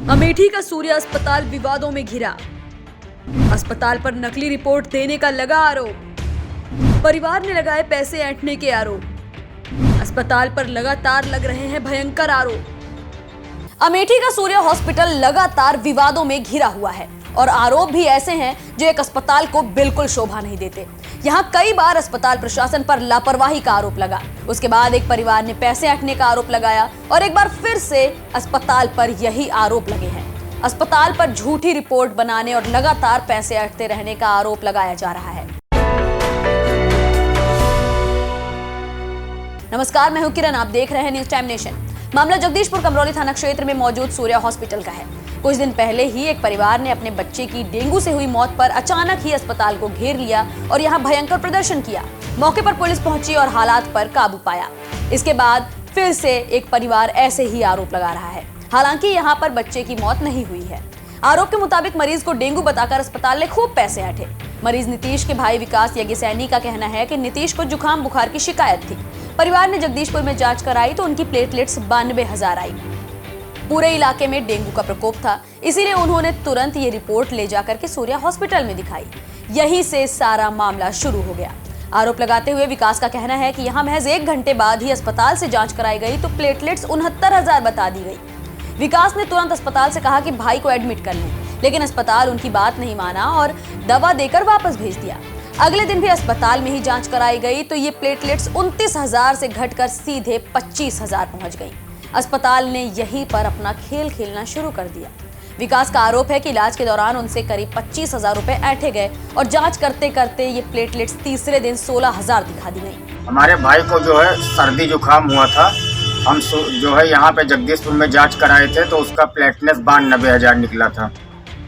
अमेठी का सूर्य अस्पताल विवादों में घिरा। अस्पताल पर नकली रिपोर्ट देने का लगा आरोप। परिवार ने लगाए पैसे ऐंठने के आरोप। अस्पताल पर लगातार लग रहे हैं भयंकर आरोप। अमेठी का सूर्य हॉस्पिटल लगातार विवादों में घिरा हुआ है और आरोप भी ऐसे हैं जो एक अस्पताल को बिल्कुल शोभा नहीं देते। यहां कई बार अस्पताल प्रशासन पर लापरवाही का आरोप लगा, उसके बाद एक परिवार ने पैसे ऐंठने का आरोप लगाया और एक बार फिर से अस्पताल पर यही आरोप लगे हैं। अस्पताल पर झूठी रिपोर्ट बनाने और लगातार पैसे ऐंठते रहने का आरोप लगाया जा रहा है। नमस्कार, मैं हूं किरण, आप देख रहे हैं न्यूज टाइम नेशन। मामला जगदीशपुर कमरौली थाना क्षेत्र में मौजूद सूर्य हॉस्पिटल का है। कुछ दिन पहले ही एक परिवार ने अपने बच्चे की डेंगू से हुई मौत पर अचानक ही अस्पताल को घेर लिया और यहां भयंकर प्रदर्शन किया। मौके पर पुलिस पहुंची और हालात पर काबू पाया। इसके बाद फिर से एक परिवार ऐसे ही आरोप लगा रहा है। हालांकि यहां पर बच्चे की मौत नहीं हुई है। आरोप के मुताबिक मरीज को डेंगू बताकर अस्पताल ने खूब पैसे ऐंठे। मरीज नीतीश के भाई विकास यज्ञसैनी का कहना है कि नीतीश को जुकाम बुखार की शिकायत थी। परिवार ने जगदीशपुर में जांच कराई तो उनकी प्लेटलेट्स 92,000 आई। पूरे इलाके में डेंगू का प्रकोप था, इसीलिए उन्होंने तुरंत ये रिपोर्ट ले जाकर के सूर्या हॉस्पिटल में दिखाई। यहीं से सारा मामला शुरू हो गया। आरोप लगाते हुए विकास का कहना है कि यहाँ महज 1 घंटे बाद ही अस्पताल से जांच कराई गई तो प्लेटलेट्स 69,000 बता दी गई। विकास ने तुरंत अस्पताल से कहा कि भाई को एडमिट कर लें, लेकिन अस्पताल उनकी बात नहीं माना और दवा देकर वापस भेज दिया। अगले दिन भी अस्पताल में ही जांच कराई गई तो ये प्लेटलेट्स 29,000 से घटकर सीधे 25,000 पहुंच गई। अस्पताल ने यहीं पर अपना खेल खेलना शुरू कर दिया। विकास का आरोप है कि इलाज के दौरान उनसे करीब 25,000 रुपए ऐंठे गए और जांच करते करते ये प्लेटलेट्स तीसरे दिन 16,000 दिखा दी गई। हमारे भाई को जो है सर्दी जुकाम हुआ था, हम जो है यहाँ पे जगदीशपुर में जांच कराए थे तो उसका प्लेटलेट्स 92,000 निकला था।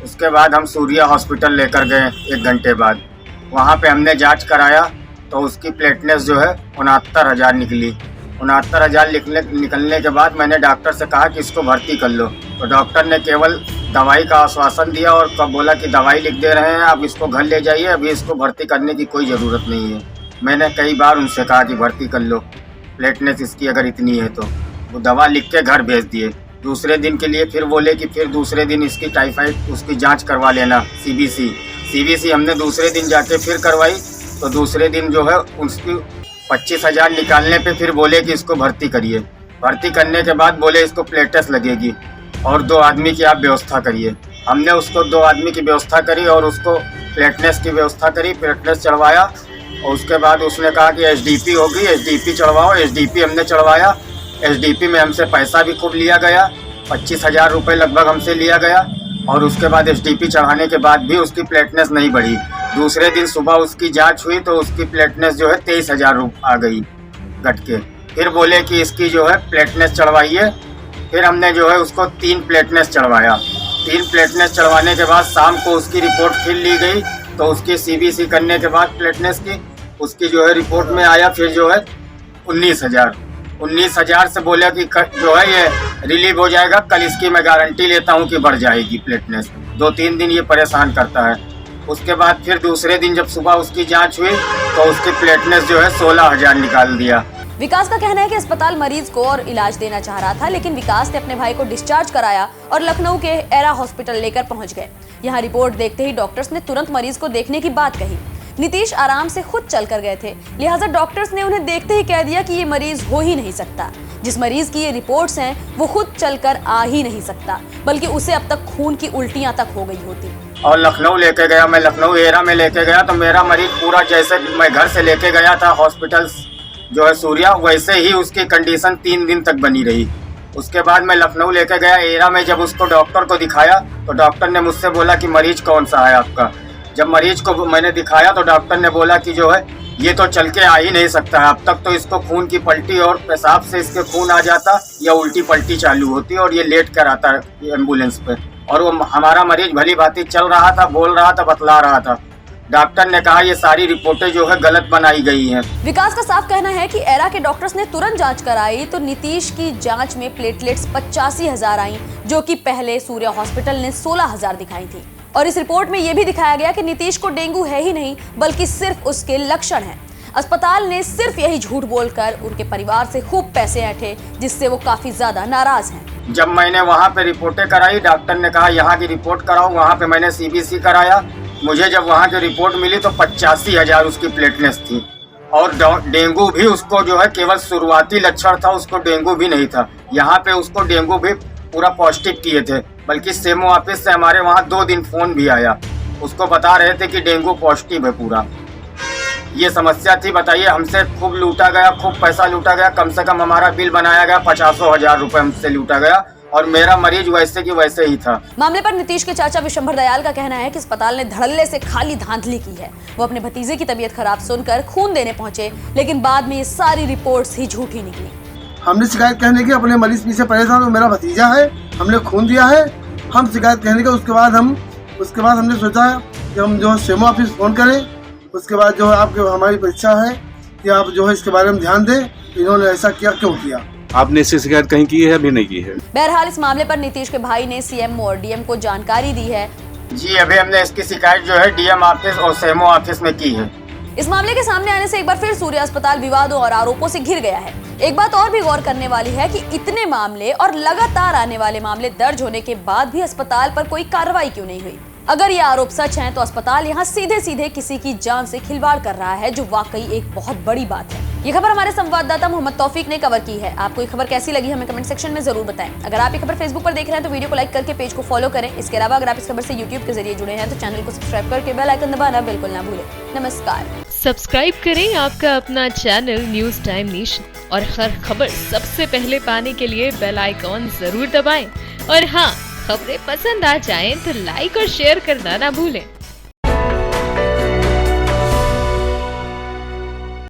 उसके बाद हम सूर्या हॉस्पिटल लेकर गए 1 घंटे बाद। वहाँ पे हमने जांच कराया तो उसकी प्लेटलेट्स जो है 69,000 निकली। 69,000 निकलने के बाद मैंने डॉक्टर से कहा कि इसको भर्ती कर लो, तो डॉक्टर ने केवल दवाई का आश्वासन दिया और कब बोला कि दवाई लिख दे रहे हैं, आप इसको घर ले जाइए, अभी इसको भर्ती करने की कोई ज़रूरत नहीं है। मैंने कई बार उनसे कहा कि भर्ती कर लो, प्लेटलेट्स इसकी अगर इतनी है तो। वो दवा लिख के घर भेज दिए। दूसरे दिन के लिए फिर बोले कि फिर दूसरे दिन इसकी टाइफाइड उसकी जाँच करवा लेना, सीबीसी हमने दूसरे दिन जाके फिर करवाई तो दूसरे दिन जो है उसकी 25,000 निकालने पे फिर बोले कि इसको भर्ती करिए। भर्ती करने के बाद बोले इसको प्लेटलेट्स लगेगी और 2 आदमी की आप व्यवस्था करिए। हमने उसको 2 आदमी की व्यवस्था करी और उसको प्लेटलेट्स की व्यवस्था करी, प्लेटलेट्स चढ़वाया और उसके बाद उसने कहा कि एचडीपी होगी, एचडीपी चढ़वाओ। एचडीपी हमने चढ़वाया। एचडीपी में हमसे पैसा भी खूब लिया गया, 25,000 रुपये लगभग हमसे लिया गया और उसके बाद एचडीपी चढ़ाने के बाद भी उसकी प्लेटलेट्स नहीं बढ़ी। दूसरे दिन सुबह उसकी जांच हुई तो उसकी प्लेटलेट्स जो है 23,000 आ गई घट के। फिर बोले कि इसकी जो है प्लेटलेट्स चढ़वाइए। फिर हमने जो है उसको 3 प्लेटलेट्स चढ़वाया। 3 प्लेटलेट्स चढ़वाने के बाद शाम को उसकी रिपोर्ट फिर ली गई तो उसकी सीबीसी करने के बाद प्लेटलेट्स की उसकी जो है रिपोर्ट में आया फिर जो है 19,000 से बोले कि जो है ये रिलीव हो जाएगा, कल इसकी मैं गारंटी लेता हूँ कि बढ़ जाएगी प्लेटलेट्स। 2-3 दिन ये परेशान करता है। उसके बाद फिर दूसरे दिन जब सुबह उसकी जांच हुई तो उसकी प्लेटलेट्स जो है 16,000 निकाल दिया। विकास का कहना है कि अस्पताल मरीज को और इलाज देना चाह रहा था, लेकिन विकास ने अपने भाई को डिस्चार्ज कराया और लखनऊ के एरा हॉस्पिटल लेकर पहुंच गए। यहाँ रिपोर्ट देखते ही डॉक्टर्स ने तुरंत मरीज को देखने की बात कही। नीतीश आराम से खुद चल कर गए थे, लिहाजा डॉक्टर्स ने उन्हें देखते ही कह दिया कि ये मरीज हो ही नहीं सकता। जिस मरीज की ये रिपोर्ट्स हैं वो खुद चलकर आ ही नहीं सकता, बल्कि उसे अब तक खून की उल्टियां तक हो गई होती। और लखनऊ लेके गया, मैं लखनऊ एरा में लेके गया तो मेरा मरीज पूरा जैसे मैं घर से लेके गया था हॉस्पिटल जो है सूर्या, वैसे ही उसकी कंडीशन 3 दिन तक बनी रही। उसके बाद मैं लखनऊ लेके गया एरा में, जब उसको डॉक्टर को दिखाया तो डॉक्टर ने मुझसे बोला कि मरीज कौन सा है आपका। जब मरीज को मैंने दिखाया तो डॉक्टर ने बोला कि जो है ये तो चल के आ ही नहीं सकता है, अब तक तो इसको खून की पलटी और पेशाब से इसके खून आ जाता या उल्टी पलटी चालू होती और ये लेट कर आता है एम्बुलेंस पे। और वो हमारा मरीज भली भांति चल रहा था, बोल रहा था, बतला रहा था। डॉक्टर ने कहा ये सारी रिपोर्टें जो है गलत बनाई गई हैं। विकास का साफ कहना है कि एरा के डॉक्टर्स ने तुरंत जांच कराई तो नीतीश की जांच में प्लेटलेट्स 85,000 आई, जो कि पहले सूर्या हॉस्पिटल ने 16,000 दिखाई थी। और इस रिपोर्ट में यह भी दिखाया गया कि नीतीश को डेंगू है ही नहीं, बल्कि सिर्फ उसके लक्षण हैं। अस्पताल ने सिर्फ यही झूठ बोलकर उनके परिवार से खूब पैसे ऐंठे, जिससे वो काफी ज्यादा नाराज हैं। जब मैंने वहाँ पे रिपोर्टें कराई, डॉक्टर ने कहा यहाँ की रिपोर्ट कराओ, वहाँ पे मैंने CBC कराया। मुझे जब वहाँ की रिपोर्ट मिली तो 85,000 उसकी प्लेटलेट्स थी और डेंगू भी उसको जो है केवल शुरुआती लक्षण था, उसको डेंगू भी नहीं था। यहाँ पे उसको डेंगू भी पूरा पॉजिटिव किए थे, बल्कि सेमो ऑफिस से हमारे वहाँ 2 दिन फोन भी आया, उसको बता रहे थे कि डेंगू पॉजिटिव है पूरा। ये समस्या थी। बताइए, हमसे खूब लूटा गया, खूब पैसा लूटा गया। कम से कम हमारा बिल बनाया गया, 50,000 रुपए हमसे लूटा गया और मेरा मरीज वैसे की वैसे ही था। मामले पर नीतीश के चाचा विशंभर दयाल का कहना है कि अस्पताल ने धड़ल्ले से खाली धांधली की है। वो अपने भतीजे की तबीयत खराब सुनकर खून देने पहुंचे, लेकिन बाद में ये सारी रिपोर्ट्स ही झूठी निकली। हमने शिकायत कहने की अपने मरीज पीछे परेशान, वो मेरा भतीजा है, हमने खून दिया है। हम शिकायत कहने के उसके बाद हमने सोचा कि हम जो है सेमो ऑफिस फोन करें। उसके बाद जो है आपके हमारी परीक्षा है कि आप जो है इसके बारे में ध्यान दें, इन्होंने ऐसा किया क्यों किया। आपने इससे शिकायत कहीं की है, अभी नहीं की है? बहरहाल इस मामले पर नीतीश के भाई ने CM और DM को जानकारी दी है। जी, अभी हमने इसकी शिकायत जो है DM ऑफिस और सेमो ऑफिस में की है। इस मामले के सामने आने से एक बार फिर सूर्या अस्पताल विवादों और आरोपों से घिर गया है। एक बात और भी गौर करने वाली है कि इतने मामले और लगातार आने वाले मामले दर्ज होने के बाद भी अस्पताल पर कोई कार्रवाई क्यों नहीं हुई। अगर ये आरोप सच हैं तो अस्पताल यहाँ सीधे सीधे किसी की जान से खिलवाड़ कर रहा है, जो वाकई एक बहुत बड़ी बात है। ये खबर हमारे संवाददाता मोहम्मद तौफीक ने कवर की है। आपको ये खबर कैसी लगी हमें कमेंट सेक्शन में जरूर बताएं। अगर आप ये खबर फेसबुक पर देख रहे हैं तो वीडियो को लाइक करके पेज को फॉलो करें। इसके अलावा अगर आप इस खबर से यूट्यूब के जरिए जुड़े हैं तो चैनल को सब्सक्राइब करके बेल आइकन दबाना बिल्कुल ना भूलें। नमस्कार। सब्सक्राइब करें आपका अपना चैनल न्यूज़ टाइम नेशन और हर खबर सबसे पहले पाने के लिए बेल आइकॉन जरूर दबाएं। और हाँ, खबरें पसंद आ जाएं तो लाइक और शेयर करना ना भूलें।